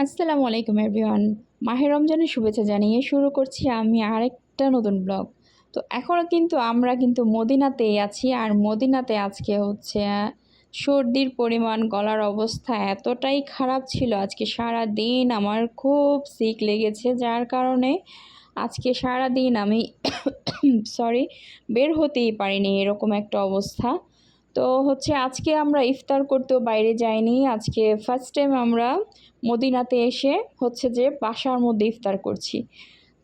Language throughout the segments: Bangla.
আসসালামু আলাইকুম এভরিওয়ান। মাহে রমজানের শুভেচ্ছা জানিয়ে শুরু করছি আমি আরেকটা নতুন ব্লগ। তো এখনও কিন্তু আমরা মদিনাতেই আছি। আর মদিনাতে আজকে সর্দির পরিমাণ, গলার অবস্থা এতটাই খারাপ ছিল, আজকে সারাদিন আমার খুব সিক লেগেছে, যার কারণে আজকে সারাদিন আমি সরি বের হতেই পারিনি, এরকম একটা অবস্থা। তো আজকে আমরা ইফতার করতেও বাইরে যাইনি। আজকে ফার্স্ট টাইম আমরা মদিনাতে এসে বাসার মধ্যে ইফতার করছি।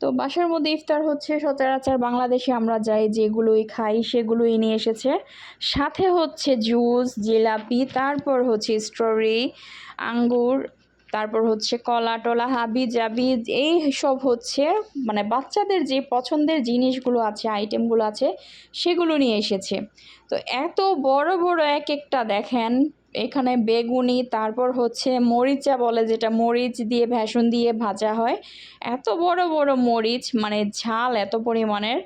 তো বাসার মধ্যে ইফতার সচরাচর বাংলাদেশে আমরা যাই যেগুলোই খাই সেগুলোই নিয়ে এসেছে, সাথে জুস, জিলাপি, তারপর স্ট্রবেরি, আঙ্গুর, তারপর কলা টলা, হাবি জাবি, এই সব মানে বাচ্চাদের যে পছন্দের জিনিসগুলো আছে, আইটেমগুলো আছে, সেগুলো নিয়ে এসেছে। তো এত বড় বড় এক একটা দেখেন, এখানে বেগুনি, তারপর মরিচা বলে, যেটা মরিচ দিয়ে ভেষণ দিয়ে ভাজা হয়, এত বড় বড় মরিচ, মানে ঝাল এত পরিমাণের।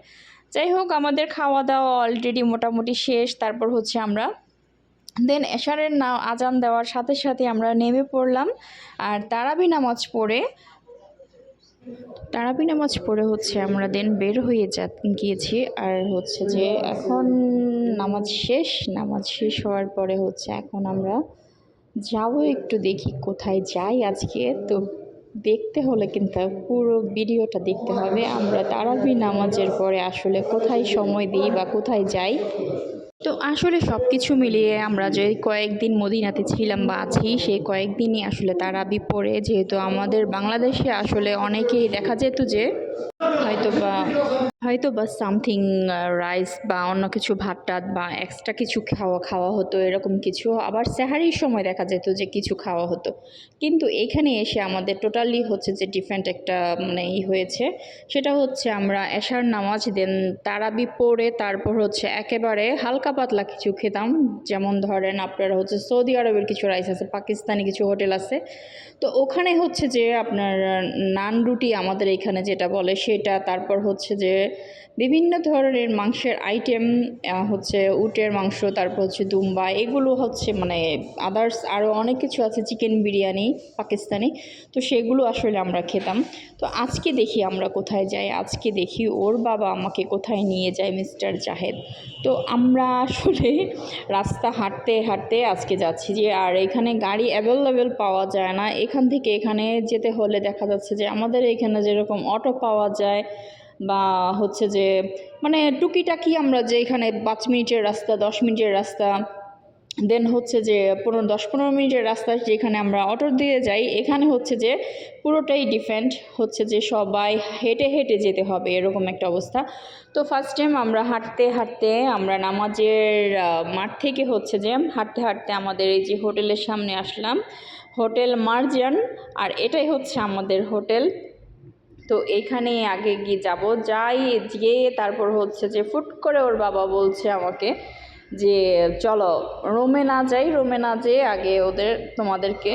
যাই হোক, আমাদের খাওয়া দাওয়া অলরেডি মোটামুটি শেষ। তারপর আমরা দেন এশারের আজান দেওয়ার সাথে সাথে আমরা নেমে পড়লাম। আর তারাবি নামাজ পড়ে আমরা দেন বের হয়ে গিয়েছি। আর এখন নামাজ শেষ হওয়ার পরে এখন আমরা যাবো, একটু দেখি কোথায় যাই আজকে। তো দেখতে হলে কিন্তু পুরো ভিডিওটা দেখতে হবে, আমরা তারাবি নামাজের পরে আসলে কোথায় সময় দিই বা কোথায় যাই। তো আসলে সব কিছু মিলিয়ে আমরা যে কয়েকদিন মদিনাতে ছিলাম বা আছি, সেই কয়েকদিনই আসলে তারাবি পড়ে, যেহেতু আমাদের বাংলাদেশে আসলে অনেকেই দেখা যেত যে হয়তো বা সামথিং রাইস বা অন্য কিছু ভাত টাত বা এক্সট্রা কিছু খাওয়া হতো, এরকম কিছু। আবার সেহারির সময় দেখা যেত যে কিছু খাওয়া হতো, কিন্তু এখানে এসে আমাদের টোটালি যে ডিফারেন্ট একটা মানে হয়েছে। সেটা আমরা এশার নামাজ দেন তারাবি পড়ে তারপর একেবারে হালকা পাতলা কিছু খেতাম। যেমন ধরেন আপনারা সৌদি আরবের কিছু রাইস আছে, পাকিস্তানি কিছু হোটেল আছে, তো ওখানে যে আপনার নান রুটি আমাদের এখানে যেটা বলে সেটা, তারপর যে বিভিন্ন ধরনের মাংসের আইটেম, উটের মাংস, তারপর দুম্বা, এগুলো মানে আদার্স আরও অনেক কিছু আছে, চিকেন বিরিয়ানি পাকিস্তানি, তো সেগুলো আসলে আমরা খেতাম। তো আজকে দেখি আমরা কোথায় যাই, আজকে দেখি ওর বাবা আমাকে কোথায় নিয়ে যায়, মিস্টার জাহেদ। তো আমরা আসলে রাস্তা হাঁটতে হাঁটতে আজকে যাচ্ছি যে, আর এখানে গাড়ি অ্যাভেলেবেল পাওয়া যায় না। এখান থেকে এখানে যেতে হলে দেখা যাচ্ছে যে আমাদের এখানে যেরকম অটো পাওয়া যায় বা যে মানে টুকিটাকি, আমরা যে এখানে 5 মিনিটের রাস্তা, 10 মিনিটের রাস্তা, দেন যে 10-15 মিনিটের রাস্তা যেখানে আমরা অটো দিয়ে যাই, এখানে যে পুরোটাই ডিফারেন্ট, যে সবাই হেঁটে হেঁটে যেতে হবে, এরকম একটা অবস্থা। তো ফার্স্ট টাইম আমরা হাঁটতে হাঁটতে আমরা নামাজের মাঠ থেকে যে হাঁটতে হাঁটতে আমাদের এই যে হোটেলের সামনে আসলাম, হোটেল মার্জান। আর এটাই আমাদের হোটেল। তো এইখানে আগে গিয়ে তারপর যে ফুট করে ওর বাবা বলছে আমাকে যে চলো রুমে না যেয়ে আগে তোমাদেরকে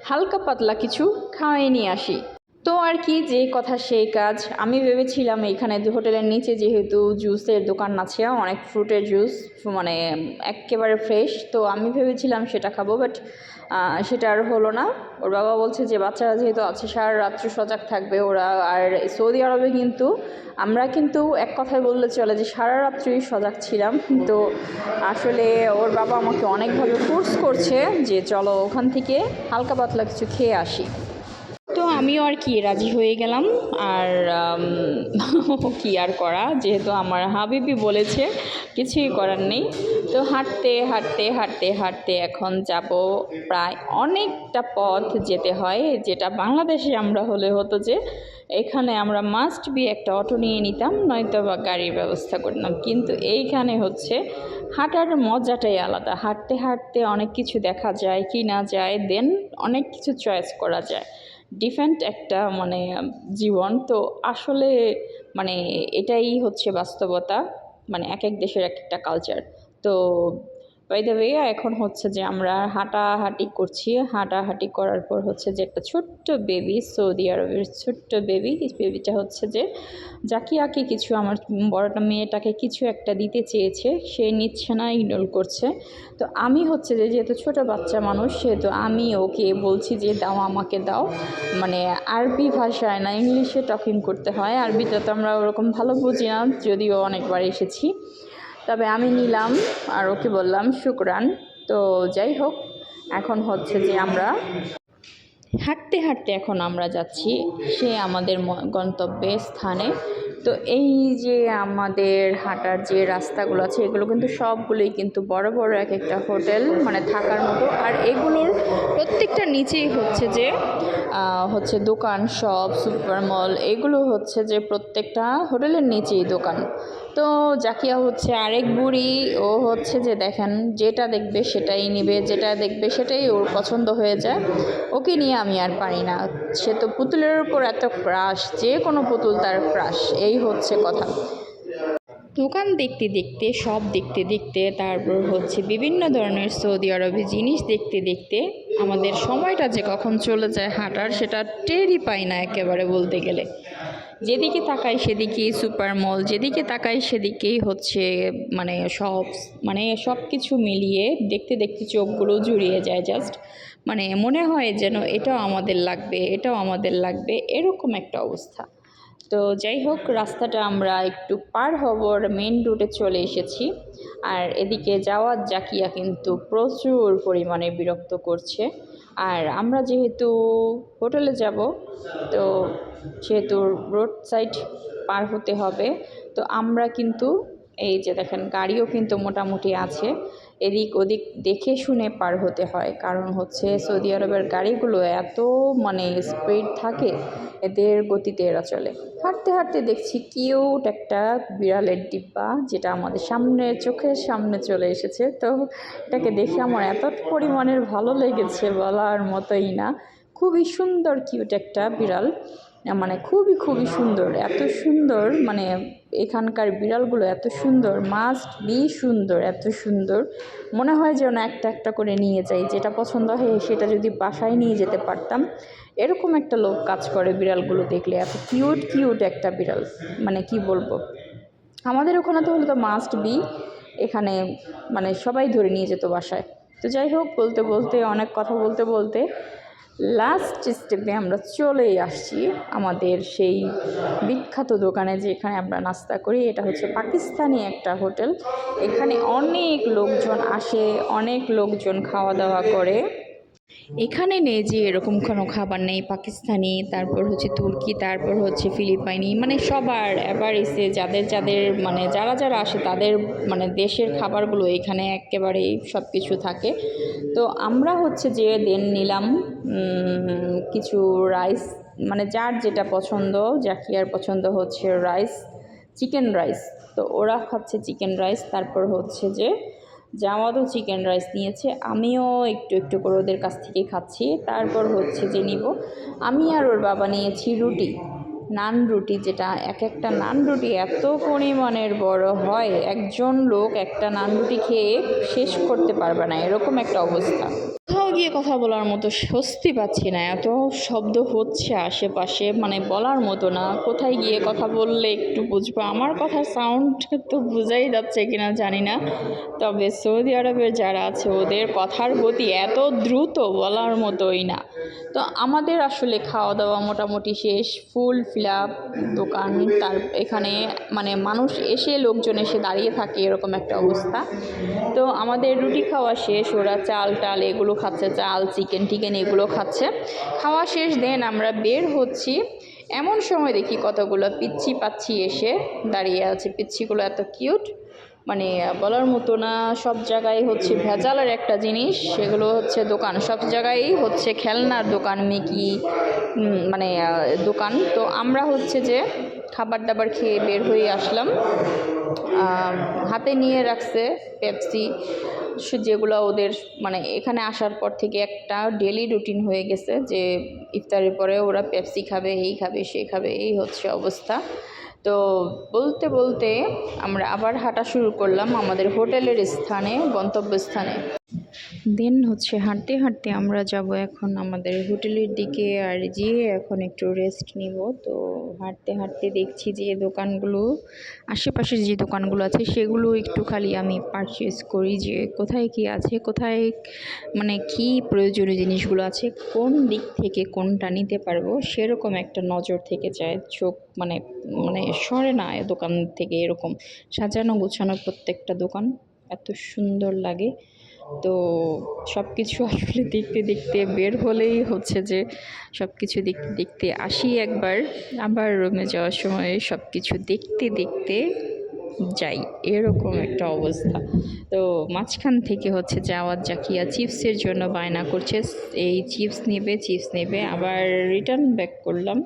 হালকা পাতলা কিছু খাওয়াই নিয়ে আসি। তো আর কি, যে কথা সেই কাজ। আমি ভেবেছিলাম এখানে হোটেলের নিচে যেহেতু জুসের দোকান আছে, অনেক ফ্রুটের জুস, মানে একেবারে ফ্রেশ, তো আমি ভেবেছিলাম সেটা খাবো, বাট সেটা আর হলো না। ওর বাবা বলছে যে বাচ্চারা যেহেতু আছে সারা রাত্রি সজাগ থাকবে ওরা। আর সৌদি আরবে আমরা এক কথায় বললে চলে যে সারা রাত্রি সজাগ ছিলাম। তো আসলে ওর বাবা আমাকে অনেকভাবে ফোর্স করছে যে চলো ওখান থেকে হালকা পাতলা কিছু খেয়ে আসি। তো আমিও আর কি রাজি হয়ে গেলাম। আর কি আর করা, যেহেতু আমার হাবিবি বলেছে, কিছুই করার নেই। তো হাঁটতে হাঁটতে হাঁটতে হাঁটতে এখন যাব, প্রায় অনেকটা পথ যেতে হয়, যেটা বাংলাদেশে আমরা হতো যে এখানে আমরা মাস্ট বি একটা অটো নিয়ে নিতাম, নয়তো বা গাড়ির ব্যবস্থা করতাম। কিন্তু এইখানে হাঁটার মজাটাই আলাদা। হাঁটতে হাঁটতে অনেক কিছু দেখা যায় কি না যায়, দেন অনেক কিছু চয়েস করা যায়, ডিফারেন্ট একটা মানে জীবন। তো আসলে মানে এটাই বাস্তবতা, মানে এক এক দেশের এক একটা কালচার। তো বাই দ্য ওয়ে এখন হচ্ছে যে আমরা হাঁটাহাঁটি করছি। হাঁটাহাঁটি করার পর হচ্ছে যে একটা ছোট্ট বেবি, সৌদি আরবের ছোট্ট বেবি, এই বেবিটা হচ্ছে যে জাকিয়াকে কিছু, আমার বড়টা মেয়েটাকে কিছু একটা দিতে চেয়েছে, সে নিচ্ছে না, ইগনোর করছে। তো আমি হচ্ছে যে যেহেতু ছোটো বাচ্চা মানুষ, সেহেতু আমি ওকে বলছি যে দাও, আমাকে দাও। মানে আরবি ভাষায় না, ইংলিশে টকিং করতে হয়। আরবিটা তো আমরা ওরকম ভালো বুঝি না, যদিও অনেকবার এসেছি। তবে আমি নিলাম আর ওকে বললাম শুকরান। তো যাই হোক, এখন হচ্ছে যে আমরা হাঁটতে হাঁটতে এখন আমরা যাচ্ছি সে আমাদের গন্তব্যের স্থানে। তো এই যে আমাদের হাঁটার যে রাস্তাগুলো আছে, এগুলো কিন্তু সবগুলোই কিন্তু বড় বড় এক একটা হোটেল, মানে থাকার মতো। আর এগুলোর প্রত্যেকটা নিচেই হচ্ছে যে হচ্ছে দোকান, শপ, সুপার মল, এগুলো হচ্ছে যে প্রত্যেকটা হোটেলের নিচেই দোকান। তো জাকিয়া হচ্ছে আরেক বুড়ি, ও হচ্ছে যে দেখেন যেটা দেখবে সেটাই নিবে, যেটা দেখবে সেটাই ওর পছন্দ হয়ে যায়। ওকে নিয়ে আমি আর পারি না, সে তো পুতুলের উপর এত ক্রাশ, যে কোনো পুতুল তার ক্রাশ, এই হচ্ছে কথা। দোকান দেখতে দেখতে, সব দেখতে দেখতে, তারপর হচ্ছে বিভিন্ন ধরনের সৌদি আরবে জিনিস দেখতে দেখতে আমাদের সময়টা যে কখন চলে যায় হাঁটার, সেটা টেরই পাই না একেবারে বলতে গেলে। যেদিকে তাকাই সেদিকেই সুপার মল, যেদিকে তাকাই সেদিকেই হচ্ছে মানে সব কিছু মিলিয়ে দেখতে দেখতে চোখগুলো জুড়িয়ে যায় জাস্ট। মানে মনে হয় যেন এটাও আমাদের লাগবে, এটাও আমাদের লাগবে, এরকম একটা অবস্থা। তো যাই হোক, রাস্তাটা আমরা একটু পার হবার মেন রুটে চলে এসেছি। আর এদিকে যাওয়ার জাকিয়া কিন্তু প্রচুর পরিমাণে বিরক্ত করছে। আর আমরা যেহেতু হোটেলে যাব, তো সেহেতু রোড সাইড পার হতে হবে। তো আমরা কিন্তু এই যে দেখেন গাড়িও কিন্তু মোটামুটি আছে, এদিক ওদিক দেখে শুনে পার হতে হয়। কারণ হচ্ছে সৌদি আরবের গাড়িগুলো এত মানে স্পিড থাকে, এদের গতিতে এরা চলে। হাঁটতে হাঁটতে দেখছি কিউট একটা বিড়ালের ডিব্বা, যেটা আমাদের সামনে, চোখের সামনে চলে এসেছে। তো এটাকে দেখে আমার এত পরিমাণের ভালো লেগেছে বলার মতোই না। খুবই সুন্দর কিউট একটা বিড়াল, মানে খুবই খুবই সুন্দর, এত সুন্দর, মানে এখানকার বিড়ালগুলো এত সুন্দর, মাস্ট বি সুন্দর, এত সুন্দর মনে হয় যেন একটা একটা করে নিয়ে যাই, যেটা পছন্দ হয় সেটা যদি বাসায় নিয়ে যেতে পারতাম, এরকম একটা লোক কাজ করে বিড়ালগুলো দেখলে। এত কিউট কিউট একটা বিড়াল, মানে কি বলবো। আমাদের ওখানে তো হলো তো মাস্ট বি, এখানে মানে সবাই ধরে নিয়ে যেত বাসায়। তো যাই হোক, বলতে বলতে, অনেক কথা বলতে বলতে লাস্ট স্টেপে আমরা চলেই আসছি আমাদের সেই বিখ্যাত দোকানে, যেখানে আমরা নাস্তা করি। এটা হচ্ছে পাকিস্তানি একটা হোটেল। এখানে অনেক লোকজন আসে, অনেক লোকজন খাওয়া দাওয়া করে। এখানে নেই যে এরকম কোনো খাবার নেই, পাকিস্তানি, তারপর হচ্ছে তুর্কি, তারপর হচ্ছে ফিলিপাইনি, মানে সবার এভারেজে যাদের যাদের মানে যারা যারা আসে তাদের মানে দেশের খাবারগুলো এখানে একেবারেই সব কিছু থাকে। তো আমরা হচ্ছে যে দেন নিলাম কিছু রাইস, মানে যার যেটা পছন্দ। জাকিয়ার পছন্দ হচ্ছে রাইস, চিকেন রাইস। তো ওরা খাচ্ছে চিকেন রাইস, তারপর হচ্ছে যে জামাতও চিকেন রাইস নিয়েছে, আমিও একটু একটু করে ওদের কাছ থেকে খাচ্ছি। তারপর হচ্ছে যে নিব, আমি আর ওর বাবা নিয়েছি রুটি, নান রুটি, যেটা এক একটা নান রুটি এত পরিমাণের বড় হয়, একজন লোক একটা নান রুটি খেয়ে শেষ করতে পারবে না, এরকম একটা অবস্থা। কোথাও গিয়ে কথা বলার মতো স্বস্তি পাচ্ছি না, এত শব্দ হচ্ছে আশেপাশে, মানে বলার মতো না। কোথায় গিয়ে কথা বললে একটু বুঝবো, আমার কথার সাউন্ড তো বোঝাই যাচ্ছে কিনা জানি না। তবে সৌদি আরবের যারা আছে ওদের কথার গতি এত দ্রুত, বলার মতোই না। তো আমাদের আসলে খাওয়া দাওয়া মোটামুটি শেষ, ফুল ফিল আপ দোকান। তার এখানে মানে মানুষ এসে, লোকজন এসে দাঁড়িয়ে থাকে, এরকম একটা অবস্থা। তো আমাদের রুটি খাওয়া শেষ, ওরা চাল টাল এগুলো খাচ্ছে, চাল চিকেন টিকেন এগুলো খাচ্ছে। খাওয়া শেষ, দেন আমরা বের হচ্ছি। এমন সময় দেখি কতগুলো পিচ্ছি পাচ্ছি এসে দাঁড়িয়ে আছে। পিচ্ছিগুলো এত কিউট, মানে বলার মতো না। সব জায়গায় হচ্ছে ভেজালের একটা জিনিস, সেগুলো হচ্ছে দোকান, সব জায়গায় হচ্ছে খেলনার দোকান, মিকি মানে দোকান। তো আমরা হচ্ছে যে খাবার দাবার খেয়ে বের হয়ে আসলাম। হাতে নিয়ে রাখছে পেপসি, যেগুলো ওদের মানে এখানে আসার পর থেকে একটা ডেলি রুটিন হয়ে গেছে যে ইফতারের পরে ওরা পেপসি খাবে, এই খাবে, সে খাবে, এই হচ্ছে অবস্থা। তো বলতে বলতে আমরা আবার হাঁটা শুরু করলাম আমাদের হোটেলের স্থানে, গন্তব্যস্থানে। দেন হচ্ছে হাঁটতে হাঁটতে আমরা যাব এখন আমাদের হোটেলের দিকে, আর যেয়ে এখন একটু রেস্ট নিব। তো হাঁটতে হাঁটতে দেখছি যে দোকানগুলো, আশেপাশে যে দোকানগুলো আছে সেগুলো একটু খালি আমি পারচেস করি, যে কোথায় কি আছে, কোথায় মানে কি প্রয়োজনীয় জিনিসগুলো আছে, কোন দিক থেকে কোনটা নিতে পারবো সেরকম একটা নজর থেকে যায়, চোখ মানে মানে সরে না দোকান থেকে। এরকম সাজানো গোছানো প্রত্যেকটা দোকান এত সুন্দর লাগে। তো সব কিছু আসলে দেখতে দেখতে বের হলেই হচ্ছে যে সব কিছু দেখতে দেখতে আসি একবার, আবার রুমে যাওয়ার সময় সব কিছু দেখতে দেখতে যাই, এরকম একটা অবস্থা। তো মাঝখান থেকে হচ্ছে যাওয়ার জাকিয়া চিপসের জন্য বায়না করছে, এই চিপস নেবে, আবার রিটার্ন ব্যাক করলাম।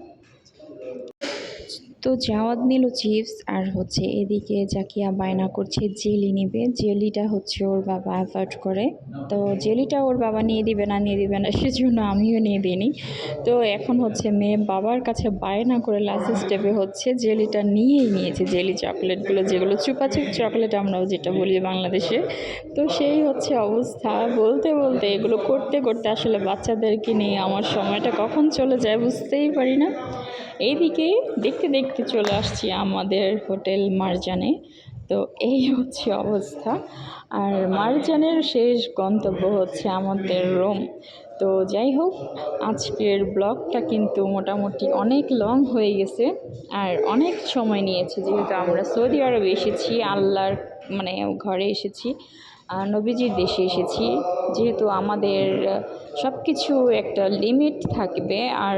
তো জাওয়াদ নিল চিপস, আর হচ্ছে এদিকে জাকিয়া বায়না করছে জেলি নেবে। জেলিটা হচ্ছে ওর বাবা অ্যাভয়েড করে, তো জেলিটা ওর বাবা নিয়ে দিবে না সেজন্য আমিও নিয়ে দিইনি। তো এখন হচ্ছে মেয়ে বাবার কাছে বায়না করে লাস্ট স্টেপে হচ্ছে জেলিটা নিয়েই নিয়েছে, জেলি চকলেটগুলো, যেগুলো চুপাচুপ চকলেট আমরাও যেটা বলি বাংলাদেশে। তো সেই হচ্ছে অবস্থা। বলতে বলতে এগুলো করতে করতে আসলে বাচ্চাদেরকে নিয়ে আমার সময়টা কখন চলে যায় বুঝতেই পারি না। এইদিকে দেখতে দেখতে চলে আসছি আমাদের হোটেল মারজানে। তো এই হচ্ছে অবস্থা। আর মারজানের শেষ গন্তব্য হচ্ছে আমাদের রোম। তো যাই হোক, আজকের ব্লগটা কিন্তু মোটামুটি অনেক লং হয়ে গেছে, আর অনেক সময় নিয়েছে, যেহেতু আমরা সৌদি আরবে এসেছি, আল্লাহর মানে ঘরে এসেছি, নবীজির দেশে এসেছি। যেহেতু আমাদের সব কিছু একটা লিমিট থাকবে, আর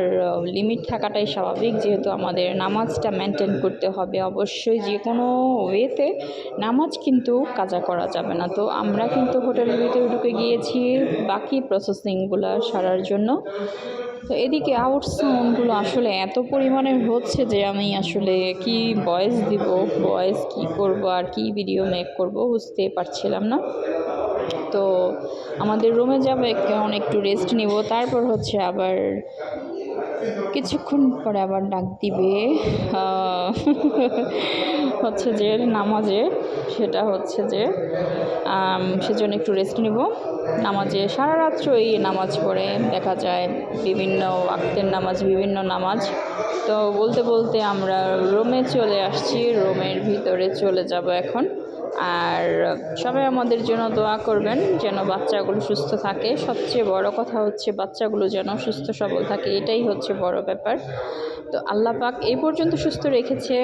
লিমিট থাকাটাই স্বাভাবিক, যেহেতু আমাদের নামাজটা মেনটেন করতে হবে অবশ্যই। যে কোনো ওয়েতে নামাজ কিন্তু কাজা করা যাবে না। তো আমরা কিন্তু হোটেলের ভিতরে ঢুকে গিয়েছি বাকি প্রসেসিংগুলো সারার জন্য। তো এদিকে আউট সাউন্ডগুলো আসলে এত পরিমাণে হচ্ছে যে আমি আসলে কি ভয়েস দিব, ভয়েস কি করব, আর কি ভিডিও মেক করব বুঝতে পারছিলাম না। তো আমাদের রুমে যাবো, একটু রেস্ট নিব, তারপর হচ্ছে আবার কিছুক্ষণ পরে আবার ডাক দিবে হচ্ছে যে নামাজে, সেটা হচ্ছে যে সেজন্য একটু রেস্ট নিব। নামাজে সারা রাত্রই নামাজ পড়ে দেখা যায়, বিভিন্ন ওয়াক্তের নামাজ, বিভিন্ন নামাজ। তো বলতে বলতে আমরা রুমে চলে আসছি, রুমের ভিতরে চলে যাব এখন। আর সবাই আমাদের জন্য দোয়া করবেন যেন বাচ্চাগুলো সুস্থ থাকে। সবচেয়ে বড় কথা হচ্ছে বাচ্চাগুলো যেন সুস্থ সবল থাকে, এটাই হচ্ছে বড় ব্যাপার। তো আল্লাহ পাক এই পর্যন্ত সুস্থ রেখেছে,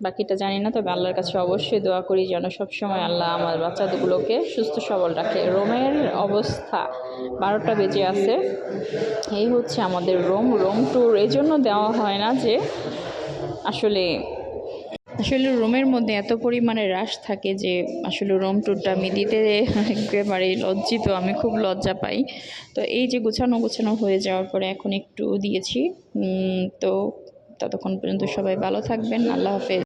বাকিটা জানি না, তবে আল্লাহর কাছে অবশ্যই দোয়া করি যেন সবসময় আল্লাহ আমার বাচ্চাগুলোকে সুস্থ সবল রাখে। রোমের অবস্থা 12টা বেজে আছে, এই হচ্ছে আমাদের রোম ট্যুর এই জন্য দেওয়া হয় না যে আসলে রুমের মধ্যে এত পরিমাণে রাশ থাকে যে আসলে রুম ট্যুরটা আমি দিতে একেবারেই লজ্জিত, আমি খুব লজ্জা পাই। তো এই যে গোছানো হয়ে যাওয়ার পরে এখন একটু দিয়েছি। তো ততক্ষণ পর্যন্ত সবাই ভালো থাকবেন, আল্লাহ হাফেজ।